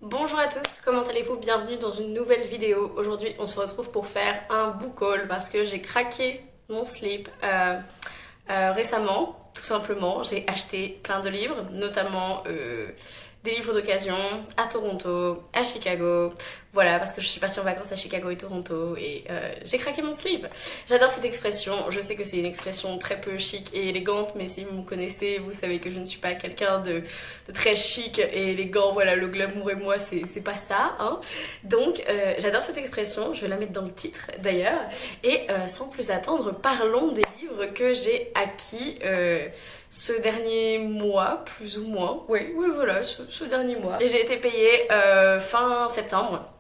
Bonjour à tous, comment allez-vous? Bienvenue dans une nouvelle vidéo. Aujourd'hui on se retrouve pour faire un book haul parce que j'ai craqué mon slip récemment, tout simplement. J'ai acheté plein de livres, notamment des livres d'occasion à Toronto, à Chicago. Voilà, parce que je suis partie en vacances à Chicago et Toronto et j'ai craqué mon slip. J'adore cette expression, je sais que c'est une expression très peu chic et élégante, mais si vous me connaissez, vous savez que je ne suis pas quelqu'un de très chic et élégant. Voilà, le glamour et moi, c'est pas ça, hein. Donc, j'adore cette expression, je vais la mettre dans le titre d'ailleurs. Et sans plus attendre, parlons des livres que j'ai acquis ce dernier mois, plus ou moins. Oui, voilà, ce dernier mois. Et j'ai été payée fin septembre.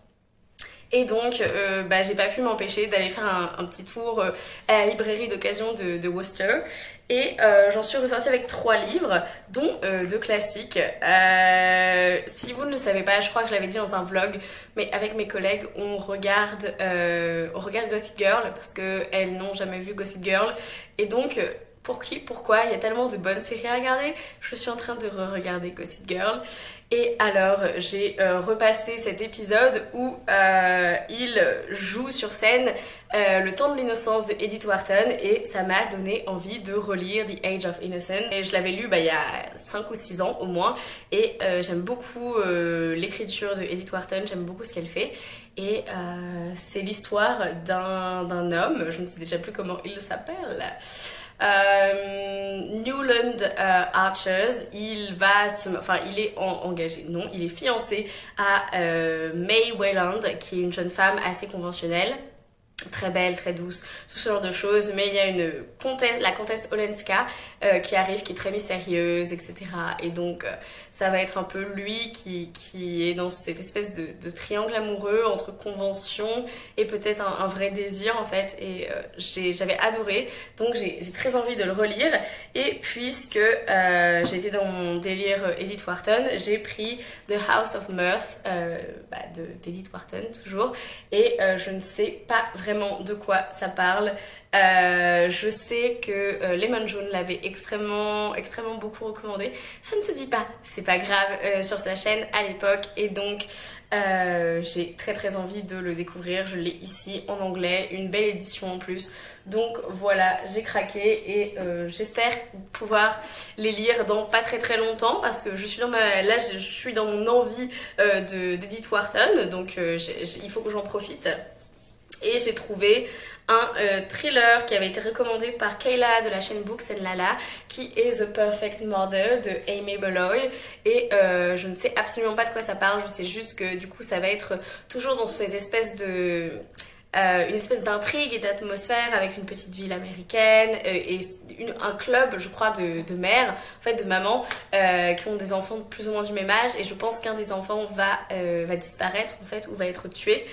Et donc, j'ai pas pu m'empêcher d'aller faire un petit tour à la librairie d'occasion de Worcester. Et j'en suis ressortie avec 3 livres, dont 2 classiques. Si vous ne le savez pas, je crois que je l'avais dit dans un vlog, mais avec mes collègues, on regarde Gossip Girl, parce qu'elles n'ont jamais vu Gossip Girl. Et donc, pourquoi il y a tellement de bonnes séries à regarder, je suis en train de re-regarder Gossip Girl. Et alors j'ai repassé cet épisode où il joue sur scène Le temps de l'innocence de Edith Wharton et ça m'a donné envie de relire The Age of Innocence. Et je l'avais lu il y a 5 ou 6 ans au moins et j'aime beaucoup l'écriture de Edith Wharton, j'aime beaucoup ce qu'elle fait. Et c'est l'histoire d'un homme, je ne sais déjà plus comment il s'appelle. Newland Archers, il est engagé, non, il est fiancé à May Wayland, qui est une jeune femme assez conventionnelle, très belle, très douce, tout ce genre de choses, mais il y a une comtesse, la comtesse Olenska, qui arrive, qui est très mystérieuse, etc. Et donc ça va être un peu lui qui est dans cette espèce de triangle amoureux entre convention et peut-être un vrai désir en fait. Et j'avais adoré, donc j'ai très envie de le relire. Et puisque j'étais dans mon délire Edith Wharton, j'ai pris The House of Mirth d'Edith Wharton toujours. Et je ne sais pas vraiment de quoi ça parle. Je sais que Lemon June l'avait extrêmement beaucoup recommandé. Ça ne se dit pas, c'est pas grave, sur sa chaîne à l'époque. Et donc j'ai très envie de le découvrir. Je l'ai ici en anglais, une belle édition en plus. Donc voilà, j'ai craqué et j'espère pouvoir les lire dans pas très longtemps parce que je suis dans mon envie d'Edith Wharton, donc il faut que j'en profite. Et j'ai trouvé un thriller qui avait été recommandé par Kayla de la chaîne Books and Lala, qui est The Perfect Mother de Amy Beloy. Et je ne sais absolument pas de quoi ça parle, je sais juste que du coup ça va être toujours dans cette espèce une espèce d'intrigue et d'atmosphère avec une petite ville américaine et un club, je crois, de mères, en fait de mamans, qui ont des enfants de plus ou moins du même âge. Et je pense qu'un des enfants va disparaître en fait, ou va être tué.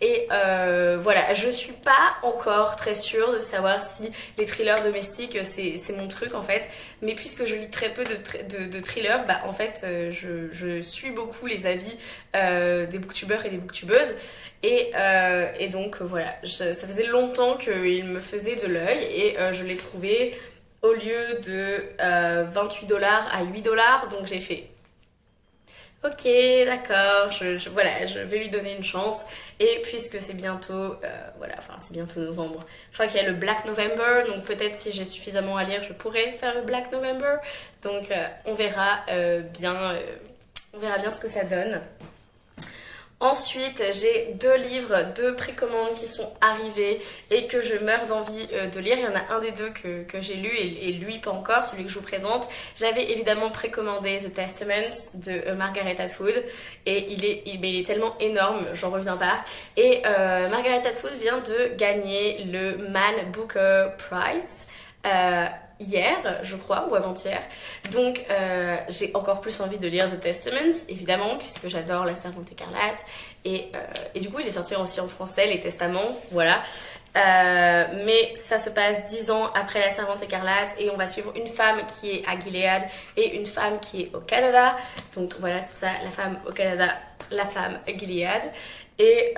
Et voilà, je suis pas encore très sûre de savoir si les thrillers domestiques c'est mon truc en fait. Mais puisque je lis très peu de thrillers, en fait je suis beaucoup les avis des booktubeurs et des booktubeuses. Et donc voilà, ça faisait longtemps qu'il me faisait de l'œil et je l'ai trouvé au lieu de 28$ à 8$. Donc j'ai fait ok, d'accord, voilà, je vais lui donner une chance. Et puisque c'est bientôt, c'est bientôt novembre. Je crois qu'il y a le Black November, donc peut-être si j'ai suffisamment à lire, je pourrais faire le Black November. Donc on verra bien ce que ça donne. Ensuite, j'ai 2 livres de précommande qui sont arrivés et que je meurs d'envie de lire. Il y en a un des 2 que j'ai lu et lui pas encore, celui que je vous présente. J'avais évidemment précommandé The Testaments de Margaret Atwood et il est tellement énorme, j'en reviens pas. Et Margaret Atwood vient de gagner le Man Booker Prize. Hier, je crois, ou avant-hier. Donc j'ai encore plus envie de lire The Testaments, évidemment, puisque j'adore La Servante écarlate. Et du coup, il est sorti aussi en français, Les Testaments, voilà. Mais ça se passe 10 ans après La Servante écarlate et on va suivre une femme qui est à Gilead et une femme qui est au Canada. Donc voilà, c'est pour ça, la femme au Canada, la femme à Gilead. Et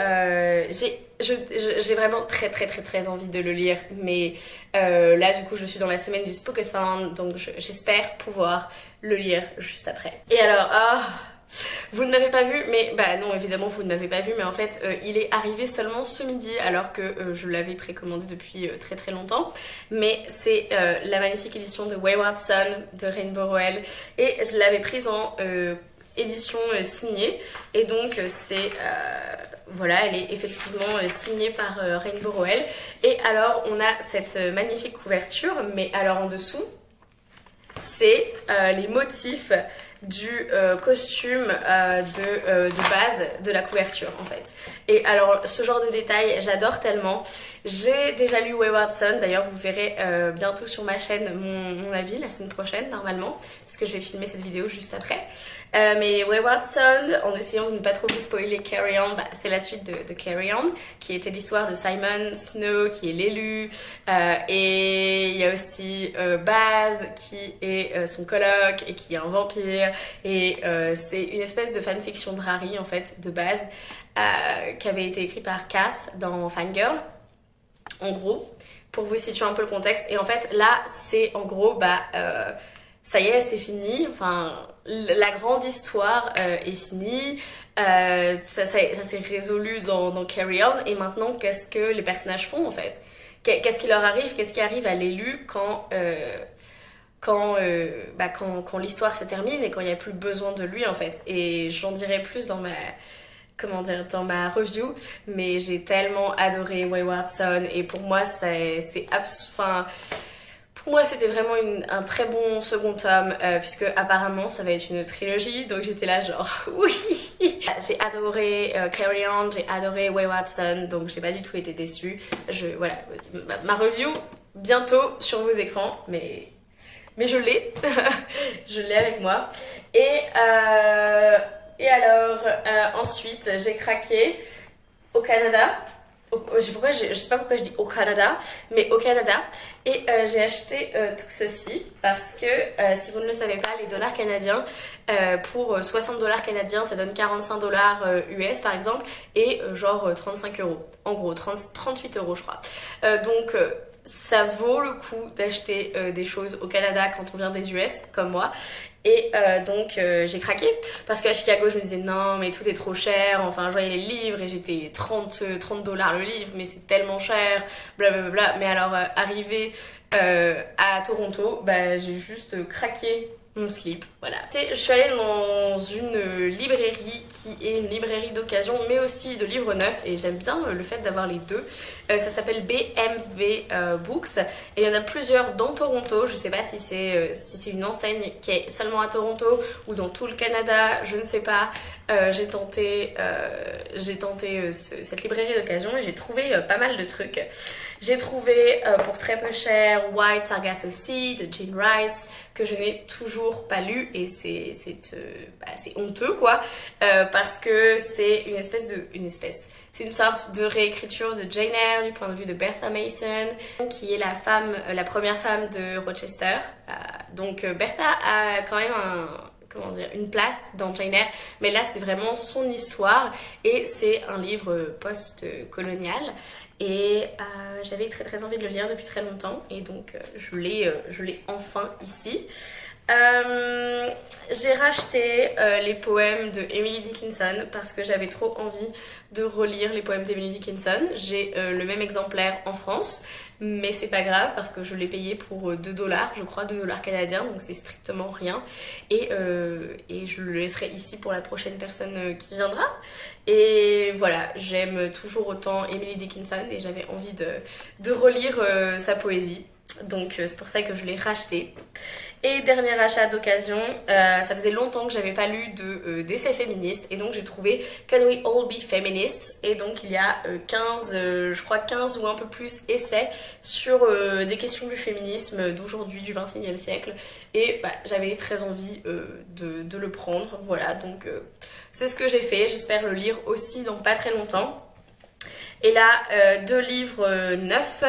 j'ai vraiment très envie de le lire, mais là du coup je suis dans la semaine du Spookathon, donc j'espère pouvoir le lire juste après. Et alors, Vous ne m'avez pas vu, mais bah non, évidemment vous ne m'avez pas vu, mais en fait il est arrivé seulement ce midi alors que je l'avais précommandé depuis très très longtemps. Mais c'est la magnifique édition de Wayward Son de Rainbow Rowell et je l'avais prise en édition signée et donc c'est voilà, elle est effectivement signée par Rainbow Rowell. Et alors on a cette magnifique couverture, mais alors en dessous c'est les motifs du costume de base de la couverture en fait. Et alors ce genre de détails j'adore tellement. J'ai déjà lu Wayward Son, d'ailleurs vous verrez bientôt sur ma chaîne mon avis la semaine prochaine normalement, parce que je vais filmer cette vidéo juste après. Mais Wayward Son, en essayant de ne pas trop vous spoiler Carry On, bah, c'est la suite de Carry On, qui était l'histoire de Simon Snow, qui est l'élu, et il y a aussi Baz, qui est son coloc, et qui est un vampire, et c'est une espèce de fanfiction de Harry, en fait, de Baz, qui avait été écrit par Kath dans Fangirl, en gros, pour vous situer un peu le contexte. Et en fait, là, c'est en gros, bah... ça y est, c'est fini. Enfin, la grande histoire est finie. Ça s'est résolu dans Carry On. Et maintenant, qu'est-ce que les personnages font en fait? Qu'est-ce qui leur arrive? Qu'est-ce qui arrive à l'élu quand l'histoire se termine et quand il n'y a plus besoin de lui en fait? Et j'en dirai plus dans dans ma review, mais j'ai tellement adoré Wayward Son et pour moi pour moi c'était vraiment un très bon second tome puisque apparemment ça va être une trilogie, donc j'étais là genre oui. J'ai adoré Carry On, j'ai adoré Wayward Son, donc j'ai pas du tout été déçue. Voilà, ma review bientôt sur vos écrans, mais je l'ai, je l'ai avec moi. Et alors, ensuite, j'ai craqué au Canada. Je sais pas pourquoi je dis au Canada, mais au Canada. Et j'ai acheté tout ceci parce que, si vous ne le savez pas, les dollars canadiens, pour 60 dollars canadiens, ça donne 45 dollars US par exemple, et genre 35 euros. En gros, 38 euros je crois. Donc... ça vaut le coup d'acheter des choses au Canada quand on vient des US comme moi. Et donc j'ai craqué parce qu'à Chicago je me disais non mais tout est trop cher, enfin je voyais les livres et j'étais 30 dollars le livre mais c'est tellement cher, blablabla. Mais alors arrivé à Toronto, bah, j'ai juste craqué mon slip, voilà. Je suis allée dans une librairie qui est une librairie d'occasion mais aussi de livres neufs et j'aime bien le fait d'avoir les deux. Ça s'appelle BMV Books et il y en a plusieurs dans Toronto. Je sais pas si c'est une enseigne qui est seulement à Toronto ou dans tout le Canada, je ne sais pas. J'ai tenté cette librairie d'occasion et j'ai trouvé pas mal de trucs. J'ai trouvé pour très peu cher White Sargasso Sea de Jean Rice, que je n'ai toujours pas lu et c'est honteux quoi, parce que c'est c'est une sorte de réécriture de Jane Eyre du point de vue de Bertha Mason, qui est la première femme de Rochester. Donc Bertha a quand même une place dans Jane Eyre, mais là c'est vraiment son histoire et c'est un livre post-colonial. Et j'avais très très envie de le lire depuis très longtemps et donc je l'ai enfin ici. J'ai racheté les poèmes de Emily Dickinson parce que j'avais trop envie de relire les poèmes d'Emily Dickinson. J'ai le même exemplaire en France, mais c'est pas grave parce que je l'ai payé pour 2 dollars, je crois 2 dollars canadiens, donc c'est strictement rien. Et je le laisserai ici pour la prochaine personne qui viendra. Et voilà, j'aime toujours autant Emily Dickinson et j'avais envie de relire sa poésie. Donc c'est pour ça que je l'ai racheté. Et dernier achat d'occasion, ça faisait longtemps que j'avais pas lu d'essais féministes et donc j'ai trouvé Can We All Be Feminists, et donc il y a 15 ou un peu plus essais sur des questions du féminisme d'aujourd'hui, du 21e siècle, et bah, j'avais très envie de le prendre, voilà, donc c'est ce que j'ai fait. J'espère le lire aussi dans pas très longtemps. Et là, 2 livres neufs.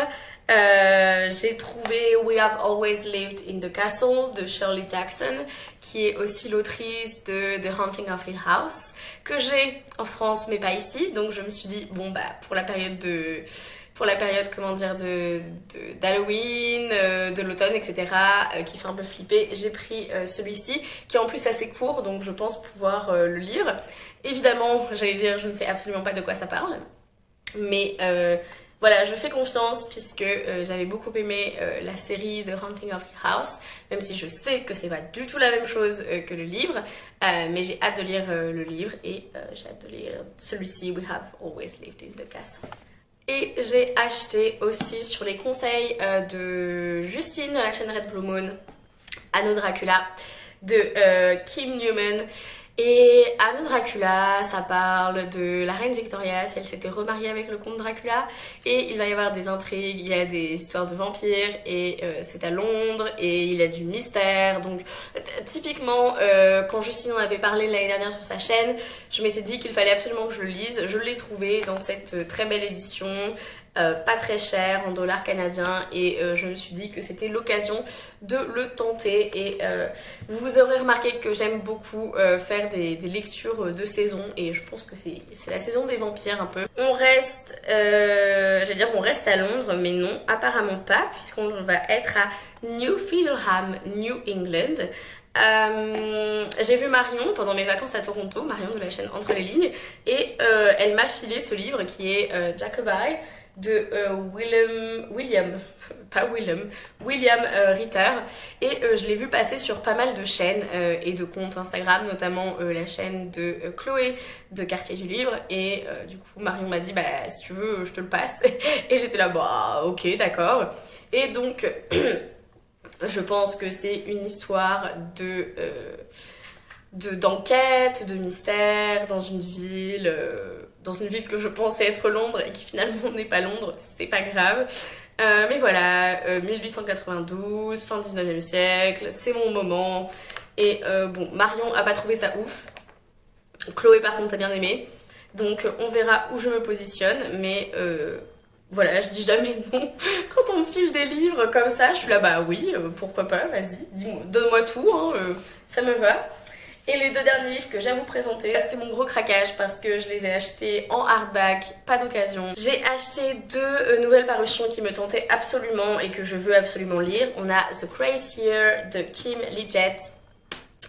J'ai trouvé We Have Always Lived in the Castle de Shirley Jackson, qui est aussi l'autrice de The Haunting of Hill House, que j'ai en France mais pas ici, donc je me suis dit bon bah pour pour la période, comment dire, d'Halloween, de l'automne, etc., qui fait un peu flipper. J'ai pris celui-ci, qui est en plus assez court, donc je pense pouvoir le lire. Évidemment, j'allais dire, je ne sais absolument pas de quoi ça parle, mais voilà, je fais confiance puisque j'avais beaucoup aimé la série The Haunting of Hill House, même si je sais que c'est pas du tout la même chose que le livre, mais j'ai hâte de lire le livre et j'ai hâte de lire celui-ci, We Have Always Lived in the Castle. Et j'ai acheté aussi sur les conseils de Justine de la chaîne Red Blue Moon, Anno Dracula de Kim Newman. Et Anno Dracula, ça parle de la reine Victoria, si elle s'était remariée avec le comte Dracula, et il va y avoir des intrigues, il y a des histoires de vampires, et c'est à Londres, et il y a du mystère. Donc typiquement, quand Justine en avait parlé l'année dernière sur sa chaîne, je m'étais dit qu'il fallait absolument que je le lise. Je l'ai trouvé dans cette très belle édition, pas très cher, en dollars canadiens, et je me suis dit que c'était l'occasion de le tenter. Et vous aurez remarqué que j'aime beaucoup faire des lectures de saison, et je pense que c'est la saison des vampires un peu. On reste, j'allais dire on reste à Londres, mais non, apparemment pas, puisqu'on va être à New Fiddleham, New England. J'ai vu Marion pendant mes vacances à Toronto, Marion de la chaîne Entre les Lignes, et elle m'a filé ce livre qui est Jacobite de William Ritter, et je l'ai vu passer sur pas mal de chaînes et de comptes Instagram, notamment la chaîne de Chloé de Quartier du Livre, et du coup Marion m'a dit bah si tu veux je te le passe et j'étais là bah ok d'accord, et donc je pense que c'est une histoire d'enquête, de mystère dans une ville que je pensais être Londres et qui finalement n'est pas Londres, c'est pas grave. Mais voilà, 1892, fin 19e siècle, c'est mon moment. Et bon, Marion a pas trouvé ça ouf. Chloé par contre a bien aimé. Donc on verra où je me positionne, mais voilà, je dis jamais non. Quand on me file des livres comme ça, je suis là bah oui, pourquoi pas, vas-y, dis-moi, donne-moi tout, hein, ça me va. Et les deux derniers livres que j'ai à vous présenter, c'était mon gros craquage parce que je les ai achetés en hardback, pas d'occasion. J'ai acheté deux nouvelles parutions qui me tentaient absolument et que je veux absolument lire. On a The Crazier de Kim Liggett.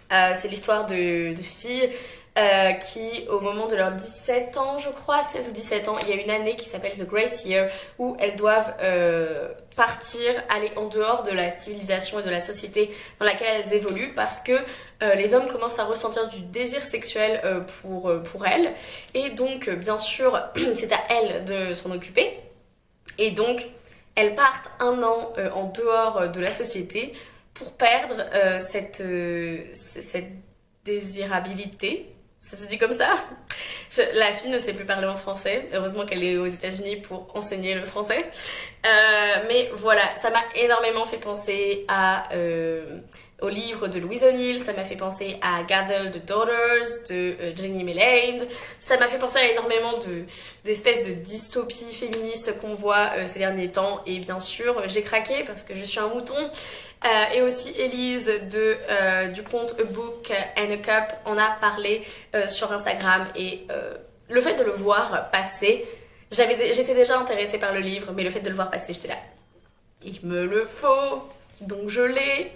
C'est l'histoire de filles qui, au moment de leurs 17 ans, je crois, 16 ou 17 ans, il y a une année qui s'appelle The Grace Year où elles doivent partir, aller en dehors de la civilisation et de la société dans laquelle elles évoluent parce que les hommes commencent à ressentir du désir sexuel pour elles, et donc bien sûr c'est à elles de s'en occuper, et donc elles partent un an en dehors de la société pour perdre cette désirabilité. Ça se dit comme ça? La fille ne sait plus parler en français. Heureusement qu'elle est aux États-Unis pour enseigner le français. Mais voilà, ça m'a énormément fait penser au livre de Louise O'Neill. Ça m'a fait penser à Gather the Daughters de Jenny Mayland. Ça m'a fait penser à énormément d'espèces de dystopies féministes qu'on voit ces derniers temps. Et bien sûr, j'ai craqué parce que je suis un mouton. Et aussi Elise du compte A Book and a Cup en a parlé sur Instagram, et le fait de le voir passer, j'étais déjà intéressée par le livre, mais le fait de le voir passer, j'étais là, il me le faut, donc je l'ai.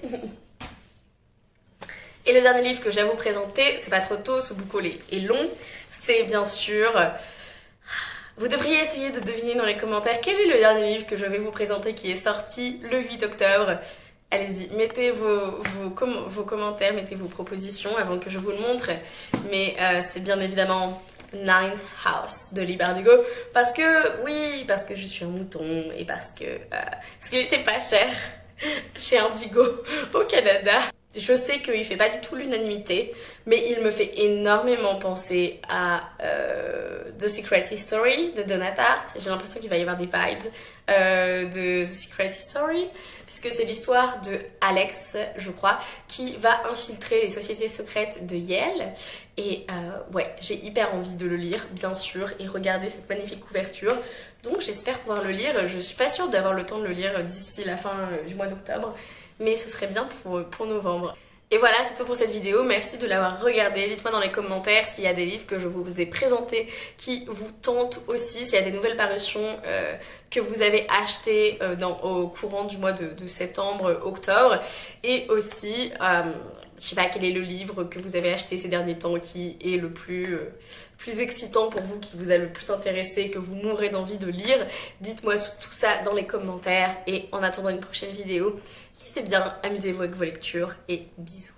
Et le dernier livre que j'ai à vous présenter, c'est pas trop tôt, ce boucolet est long, c'est bien sûr... Vous devriez essayer de deviner dans les commentaires quel est le dernier livre que je vais vous présenter qui est sorti le 8 octobre. Allez-y, mettez vos commentaires, mettez vos propositions avant que je vous le montre. Mais c'est bien évidemment Ninth House de Leigh Bardugo. Parce que je suis un mouton, et parce qu'il était pas cher chez Indigo au Canada. Je sais qu'il fait pas du tout l'unanimité, mais il me fait énormément penser à The Secret History de Donna Tartt. J'ai l'impression qu'il va y avoir des vibes de The Secret History, puisque c'est l'histoire de Alex, je crois, qui va infiltrer les sociétés secrètes de Yale. Et ouais, j'ai hyper envie de le lire, bien sûr, et regarder cette magnifique couverture. Donc j'espère pouvoir le lire. Je suis pas sûre d'avoir le temps de le lire d'ici la fin du mois d'octobre, mais ce serait bien pour novembre. Et voilà, c'est tout pour cette vidéo. Merci de l'avoir regardée. Dites-moi dans les commentaires s'il y a des livres que je vous ai présentés qui vous tentent aussi, s'il y a des nouvelles parutions que vous avez achetées au courant du mois de septembre, octobre. Et aussi, je sais pas quel est le livre que vous avez acheté ces derniers temps qui est le plus excitant pour vous, qui vous a le plus intéressé, que vous mourrez d'envie de lire. Dites-moi tout ça dans les commentaires. Et en attendant une prochaine vidéo, lisez bien, amusez-vous avec vos lectures et bisous.